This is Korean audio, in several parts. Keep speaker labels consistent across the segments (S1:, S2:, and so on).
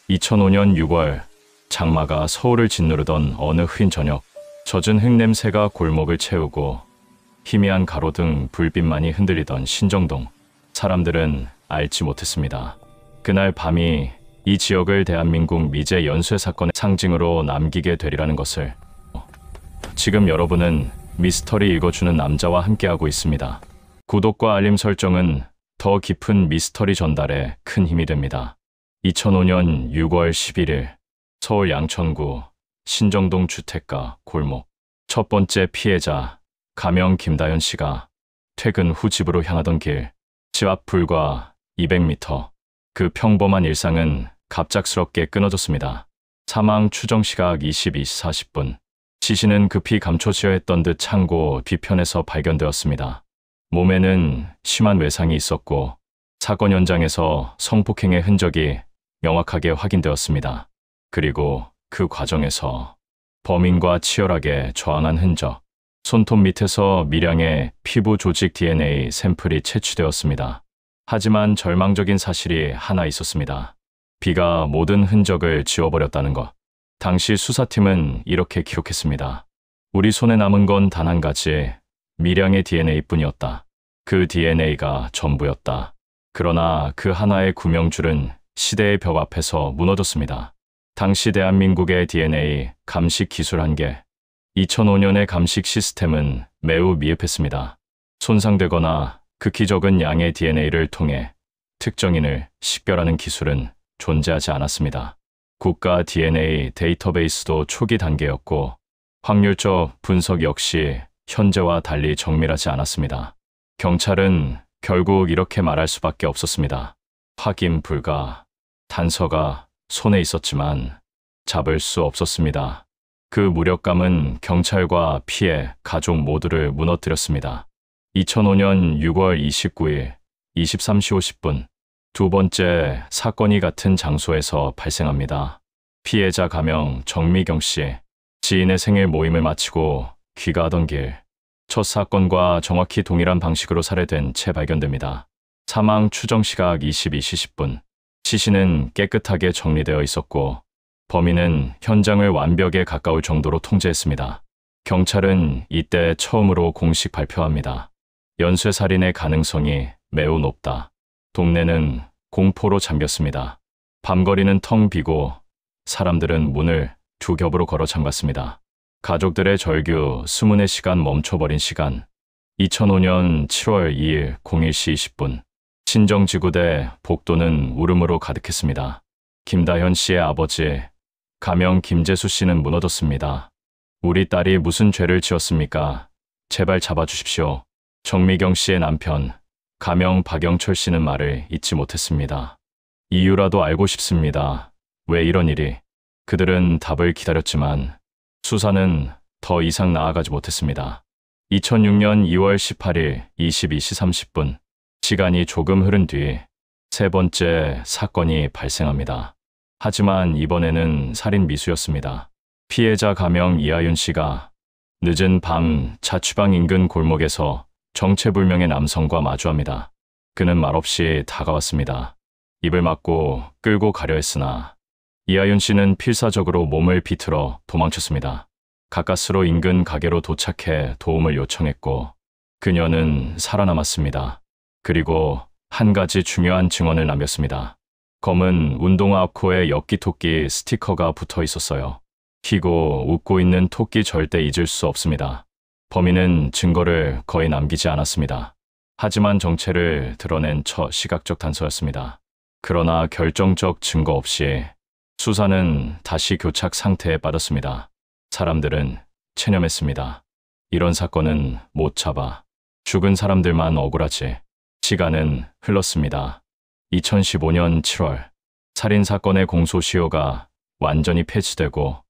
S1: 2005년 6월 장마가 서울을 짓누르던 어느 흐린 저녁, 젖은 흙냄새가 골목을 채우고 희미한 가로등 불빛만이 흔들리던 신정동. 사람들은 알지 못했습니다. 그날 밤이 이 지역을 대한민국 미제 연쇄 사건의 상징으로 남기게 되리라는 것을. 지금 여러분은 미스터리 읽어주는 남자와 함께하고 있습니다. 구독과 알림 설정은 더 깊은 미스터리 전달에 큰 힘이 됩니다. 2005년 6월 11일 서울 양천구 신정동 주택가 골목. 첫 번째 피해자 가명 김다현 씨가 퇴근 후 집으로 향하던 길. 집 앞 불과 200m. 그 평범한 일상은 갑작스럽게 끊어졌습니다. 사망 추정 시각 22시 40분. 시신은 급히 감춰지어 했던 듯 창고 뒤편에서 발견되었습니다. 몸에는 심한 외상이 있었고 사건 현장에서 성폭행의 흔적이 명확하게 확인되었습니다. 그리고 그 과정에서 범인과 치열하게 저항한 흔적. 손톱 밑에서 미량의 피부 조직 DNA 샘플이 채취되었습니다. 하지만 절망적인 사실이 하나 있었습니다. 비가 모든 흔적을 지워버렸다는 것. 당시 수사팀은 이렇게 기록했습니다. 우리 손에 남은 건 단 한 가지, 미량의 DNA뿐이었다. 그 DNA가 전부였다. 그러나 그 하나의 구명줄은 시대의 벽 앞에서 무너졌습니다. 당시 대한민국의 DNA 감식 기술 한계. 2005년의 감식 시스템은 매우 미흡했습니다. 손상되거나 극히 적은 양의 DNA를 통해 특정인을 식별하는 기술은 존재하지 않았습니다. 국가 DNA 데이터베이스도 초기 단계였고 확률적 분석 역시 현재와 달리 정밀하지 않았습니다. 경찰은 결국 이렇게 말할 수밖에 없었습니다. 확인 불가. 단서가 손에 있었지만 잡을 수 없었습니다. 그 무력감은 경찰과 피해, 가족 모두를 무너뜨렸습니다. 2005년 6월 29일 23시 50분. 두 번째 사건이 같은 장소에서 발생합니다. 피해자 가명 정미경 씨. 지인의 생일 모임을 마치고 귀가하던 길. 첫 사건과 정확히 동일한 방식으로 살해된 채 발견됩니다. 사망 추정 시각 22시 10분. 시신은 깨끗하게 정리되어 있었고 범인은 현장을 완벽에 가까울 정도로 통제했습니다. 경찰은 이때 처음으로 공식 발표합니다. 연쇄살인의 가능성이 매우 높다. 동네는 공포로 잠겼습니다. 밤거리는 텅 비고 사람들은 문을 두 겹으로 걸어 잠갔습니다. 가족들의 절규, 수문의 시간 멈춰버린 시간. 2005년 7월 2일 01시 20분. 신정지구대 복도는 울음으로 가득했습니다. 김다현 씨의 아버지, 가명 김재수 씨는 무너졌습니다. 우리 딸이 무슨 죄를 지었습니까? 제발 잡아주십시오. 정미경 씨의 남편, 가명 박영철 씨는 말을 잇지 못했습니다. 이유라도 알고 싶습니다. 왜 이런 일이? 그들은 답을 기다렸지만 수사는 더 이상 나아가지 못했습니다. 2006년 2월 18일 22시 30분. 시간이 조금 흐른 뒤 세 번째 사건이 발생합니다. 하지만 이번에는 살인 미수였습니다. 피해자 가명 이하윤 씨가 늦은 밤 자취방 인근 골목에서 정체불명의 남성과 마주합니다. 그는 말없이 다가왔습니다. 입을 막고 끌고 가려 했으나 이하윤 씨는 필사적으로 몸을 비틀어 도망쳤습니다. 가까스로 인근 가게로 도착해 도움을 요청했고 그녀는 살아남았습니다. 그리고 한 가지 중요한 증언을 남겼습니다. 검은 운동화 앞 코에 엽기토끼 스티커가 붙어 있었어요. 희고 웃고 있는 토끼 절대 잊을 수 없습니다. 범인은 증거를 거의 남기지 않았습니다. 하지만 정체를 드러낸 첫 시각적 단서였습니다. 그러나 결정적 증거 없이 수사는 다시 교착 상태에 빠졌습니다. 사람들은 체념했습니다. 이런 사건은 못 잡아. 죽은 사람들만 억울하지. 시간은 흘렀습니다. 2015년 7월 살인사건의 공소시효가 완전히 폐지되고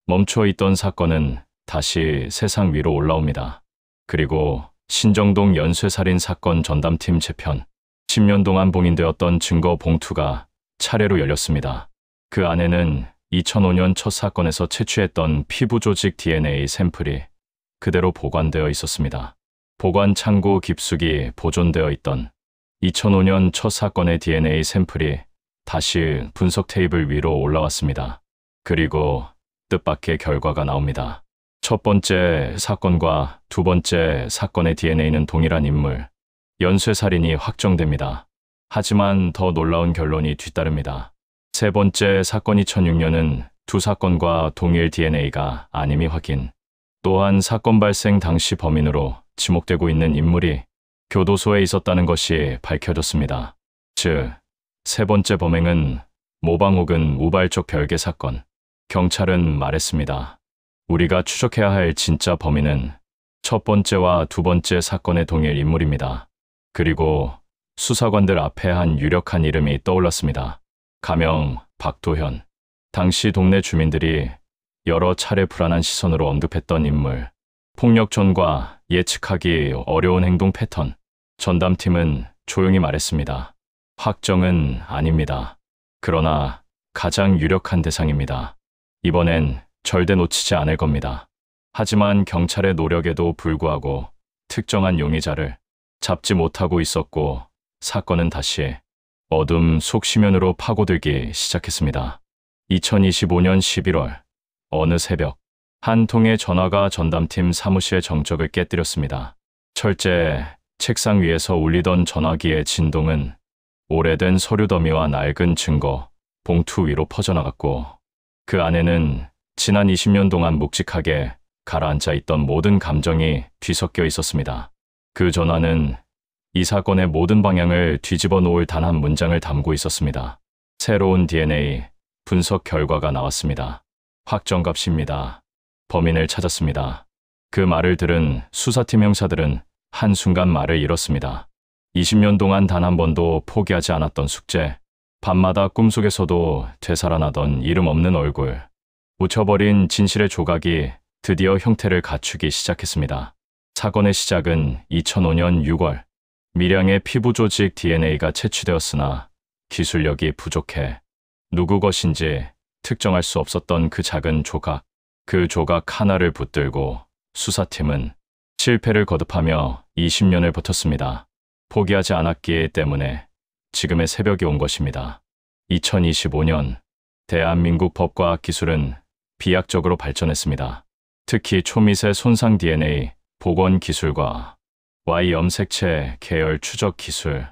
S1: 멈춰있던 사건은 다시 세상 위로 올라옵니다. 그리고 신정동 연쇄살인 사건 전담팀 재편. 10년 동안 봉인되었던 증거 봉투가 차례로 열렸습니다. 그 안에는 2005년 첫 사건에서 채취했던 피부 조직 DNA 샘플이 그대로 보관되어 있었습니다. 보관 창고 깊숙이 보존되어 있던 2005년 첫 사건의 DNA 샘플이 다시 분석 테이블 위로 올라왔습니다. 그리고 뜻밖의 결과가 나옵니다. 첫 번째 사건과 두 번째 사건의 DNA는 동일한 인물, 연쇄살인이 확정됩니다. 하지만 더 놀라운 결론이 뒤따릅니다. 세 번째 사건 2006년은 두 사건과 동일 DNA가 아님이 확인. 또한 사건 발생 당시 범인으로 지목되고 있는 인물이 교도소에 있었다는 것이 밝혀졌습니다. 즉, 세 번째 범행은 모방 혹은 우발적 별개 사건. 경찰은 말했습니다. 우리가 추적해야 할 진짜 범인은 첫 번째와 두 번째 사건의 동일 인물입니다. 그리고 수사관들 앞에 한 유력한 이름이 떠올랐습니다. 가명 박도현. 당시 동네 주민들이 여러 차례 불안한 시선으로 언급했던 인물. 폭력 전과 예측하기 어려운 행동 패턴. 전담팀은 조용히 말했습니다. 확정은 아닙니다. 그러나 가장 유력한 대상입니다. 이번엔 절대 놓치지 않을 겁니다. 하지만 경찰의 노력에도 불구하고 특정한 용의자를 잡지 못하고 있었고 사건은 다시 어둠 속시면으로 파고들기 시작했습니다. 2025년 11월 어느 새벽 한 통의 전화가 전담팀 사무실의 정적을 깨뜨렸습니다. 철제 책상 위에서 울리던 전화기의 진동은 오래된 서류 더미와 낡은 증거, 봉투 위로 퍼져나갔고 그 안에는 지난 20년 동안 묵직하게 가라앉아 있던 모든 감정이 뒤섞여 있었습니다. 그 전화는 이 사건의 모든 방향을 뒤집어 놓을 단 한 문장을 담고 있었습니다. 새로운 DNA 분석 결과가 나왔습니다. 확정값입니다. 범인을 찾았습니다. 그 말을 들은 수사팀 형사들은 한순간 말을 잃었습니다. 20년 동안 단 한 번도 포기하지 않았던 숙제, 밤마다 꿈속에서도 되살아나던 이름 없는 얼굴, 묻혀버린 진실의 조각이 드디어 형태를 갖추기 시작했습니다. 사건의 시작은 2005년 6월, 미량의 피부 조직 DNA가 채취되었으나 기술력이 부족해 누구 것인지 특정할 수 없었던 그 작은 조각, 그 조각 하나를 붙들고 수사팀은 실패를 거듭하며 20년을 버텼습니다. 포기하지 않았기 때문에 지금의 새벽이 온 것입니다. 2025년 대한민국 법과 기술은 비약적으로 발전했습니다. 특히 초미세 손상 DNA 복원 기술과 Y 염색체 계열 추적 기술,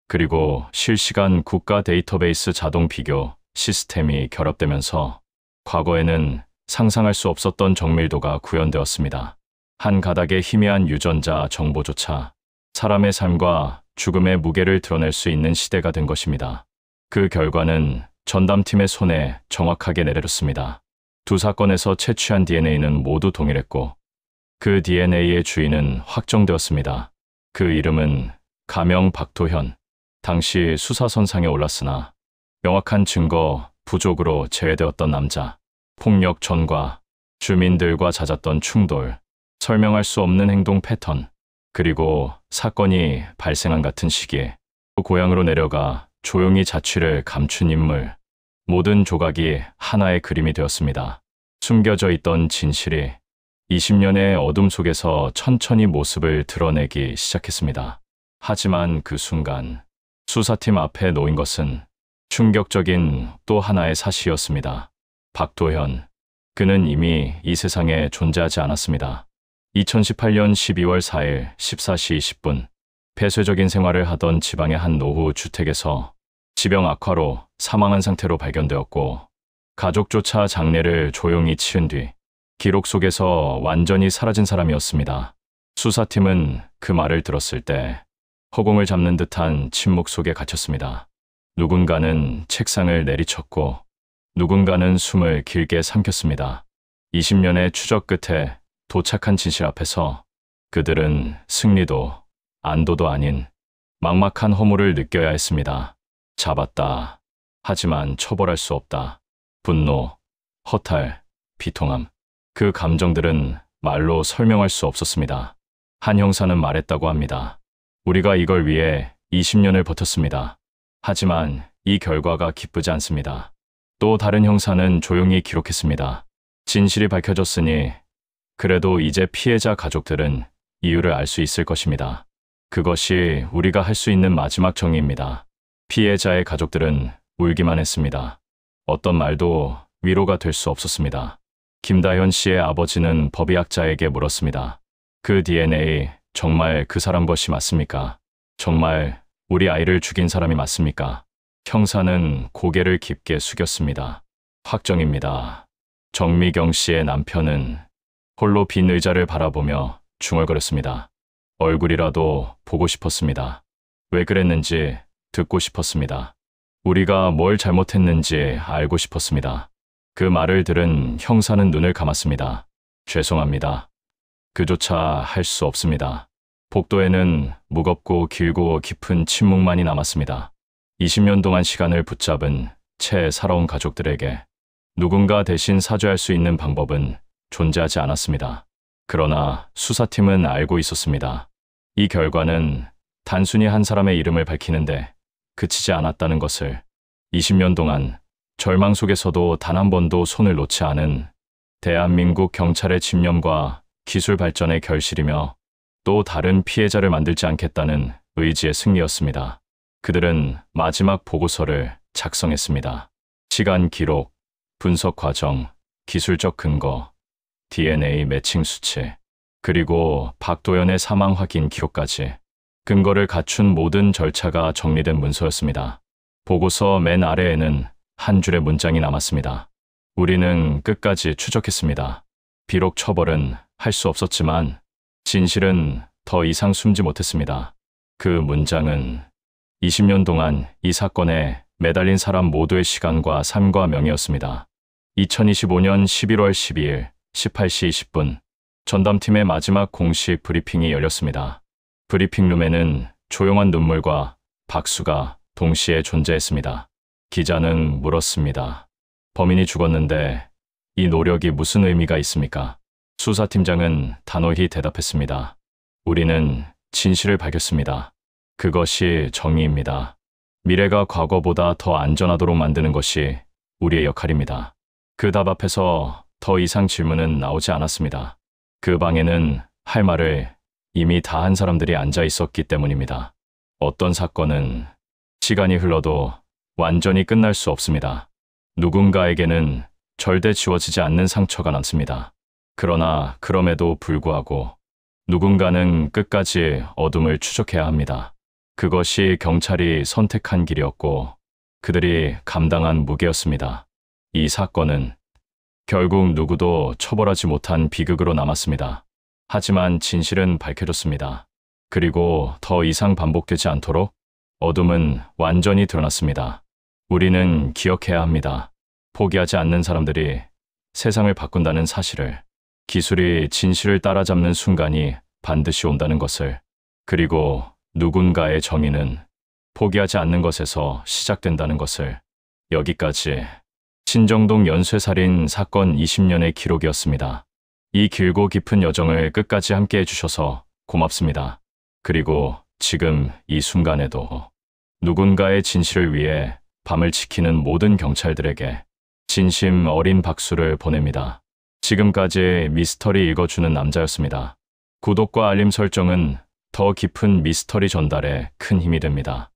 S1: 그리고 실시간 국가 데이터베이스 자동 비교 시스템이 결합되면서 과거에는 상상할 수 없었던 정밀도가 구현되었습니다. 한 가닥의 희미한 유전자 정보조차 사람의 삶과 죽음의 무게를 드러낼 수 있는 시대가 된 것입니다. 그 결과는 전담팀의 손에 정확하게 내려졌습니다. 두 사건에서 채취한 DNA는 모두 동일했고 그 DNA의 주인은 확정되었습니다. 그 이름은 가명 박도현. 당시 수사선상에 올랐으나 명확한 증거 부족으로 제외되었던 남자. 폭력 전과 주민들과 잦았던 충돌, 설명할 수 없는 행동 패턴, 그리고 사건이 발생한 같은 시기에 고향으로 내려가 조용히 자취를 감춘 인물. 모든 조각이 하나의 그림이 되었습니다. 숨겨져 있던 진실이 20년의 어둠 속에서 천천히 모습을 드러내기 시작했습니다. 하지만 그 순간 수사팀 앞에 놓인 것은 충격적인 또 하나의 사실이었습니다. 박도현. 그는 이미 이 세상에 존재하지 않았습니다. 2018년 12월 4일 14시 20분 폐쇄적인 생활을 하던 지방의 한 노후 주택에서 지병 악화로 사망한 상태로 발견되었고 가족조차 장례를 조용히 치른 뒤 기록 속에서 완전히 사라진 사람이었습니다. 수사팀은 그 말을 들었을 때 허공을 잡는 듯한 침묵 속에 갇혔습니다. 누군가는 책상을 내리쳤고 누군가는 숨을 길게 삼켰습니다. 20년의 추적 끝에 도착한 진실 앞에서 그들은 승리도 안도도 아닌 막막한 허물을 느껴야 했습니다. 잡았다. 하지만 처벌할 수 없다. 분노, 허탈, 비통함. 그 감정들은 말로 설명할 수 없었습니다. 한 형사는 말했다고 합니다. 우리가 이걸 위해 20년을 버텼습니다. 하지만 이 결과가 기쁘지 않습니다. 또 다른 형사는 조용히 기록했습니다. 진실이 밝혀졌으니 그래도 이제 피해자 가족들은 이유를 알 수 있을 것입니다. 그것이 우리가 할 수 있는 마지막 정의입니다. 피해자의 가족들은 울기만 했습니다. 어떤 말도 위로가 될 수 없었습니다. 김다현 씨의 아버지는 법의학자에게 물었습니다. 그 DNA 정말 그 사람 것이 맞습니까? 정말 우리 아이를 죽인 사람이 맞습니까? 형사는 고개를 깊게 숙였습니다. 확정입니다. 정미경 씨의 남편은 홀로 빈 의자를 바라보며 중얼거렸습니다. 얼굴이라도 보고 싶었습니다. 왜 그랬는지 듣고 싶었습니다. 우리가 뭘 잘못했는지 알고 싶었습니다. 그 말을 들은 형사는 눈을 감았습니다. 죄송합니다. 그조차 할 수 없습니다. 복도에는 무겁고 길고 깊은 침묵만이 남았습니다. 20년 동안 시간을 붙잡은 채 살아온 가족들에게 누군가 대신 사죄할 수 있는 방법은 존재하지 않았습니다. 그러나 수사팀은 알고 있었습니다. 이 결과는 단순히 한 사람의 이름을 밝히는데 그치지 않았다는 것을. 20년 동안 절망 속에서도 단 한 번도 손을 놓지 않은 대한민국 경찰의 집념과 기술 발전의 결실이며 또 다른 피해자를 만들지 않겠다는 의지의 승리였습니다. 그들은 마지막 보고서를 작성했습니다. 시간 기록, 분석 과정, 기술적 근거, DNA 매칭 수치, 그리고 박도연의 사망 확인 기록까지 근거를 갖춘 모든 절차가 정리된 문서였습니다. 보고서 맨 아래에는 한 줄의 문장이 남았습니다. 우리는 끝까지 추적했습니다. 비록 처벌은 할 수 없었지만 진실은 더 이상 숨지 못했습니다. 그 문장은 20년 동안 이 사건에 매달린 사람 모두의 시간과 삶과 명예였습니다. 2025년 11월 12일 18시 20분 전담팀의 마지막 공식 브리핑이 열렸습니다. 브리핑룸에는 조용한 눈물과 박수가 동시에 존재했습니다. 기자는 물었습니다. 범인이 죽었는데 이 노력이 무슨 의미가 있습니까? 수사팀장은 단호히 대답했습니다. 우리는 진실을 밝혔습니다. 그것이 정의입니다. 미래가 과거보다 더 안전하도록 만드는 것이 우리의 역할입니다. 그 답 앞에서 더 이상 질문은 나오지 않았습니다. 그 방에는 할 말을 이미 다 한 사람들이 앉아 있었기 때문입니다. 어떤 사건은 시간이 흘러도 완전히 끝날 수 없습니다. 누군가에게는 절대 지워지지 않는 상처가 남습니다. 그러나 그럼에도 불구하고 누군가는 끝까지 어둠을 추적해야 합니다. 그것이 경찰이 선택한 길이었고 그들이 감당한 무게였습니다. 이 사건은 결국 누구도 처벌하지 못한 비극으로 남았습니다. 하지만 진실은 밝혀졌습니다. 그리고 더 이상 반복되지 않도록 어둠은 완전히 드러났습니다. 우리는 기억해야 합니다. 포기하지 않는 사람들이 세상을 바꾼다는 사실을, 기술이 진실을 따라잡는 순간이 반드시 온다는 것을, 그리고 누군가의 정의는 포기하지 않는 것에서 시작된다는 것을. 여기까지 신정동 연쇄살인 사건 20년의 기록이었습니다. 이 길고 깊은 여정을 끝까지 함께 해주셔서 고맙습니다. 그리고 지금 이 순간에도 누군가의 진실을 위해 밤을 지키는 모든 경찰들에게 진심 어린 박수를 보냅니다. 지금까지 미스터리 읽어주는 남자였습니다. 구독과 알림 설정은 더 깊은 미스터리 전달에 큰 힘이 됩니다.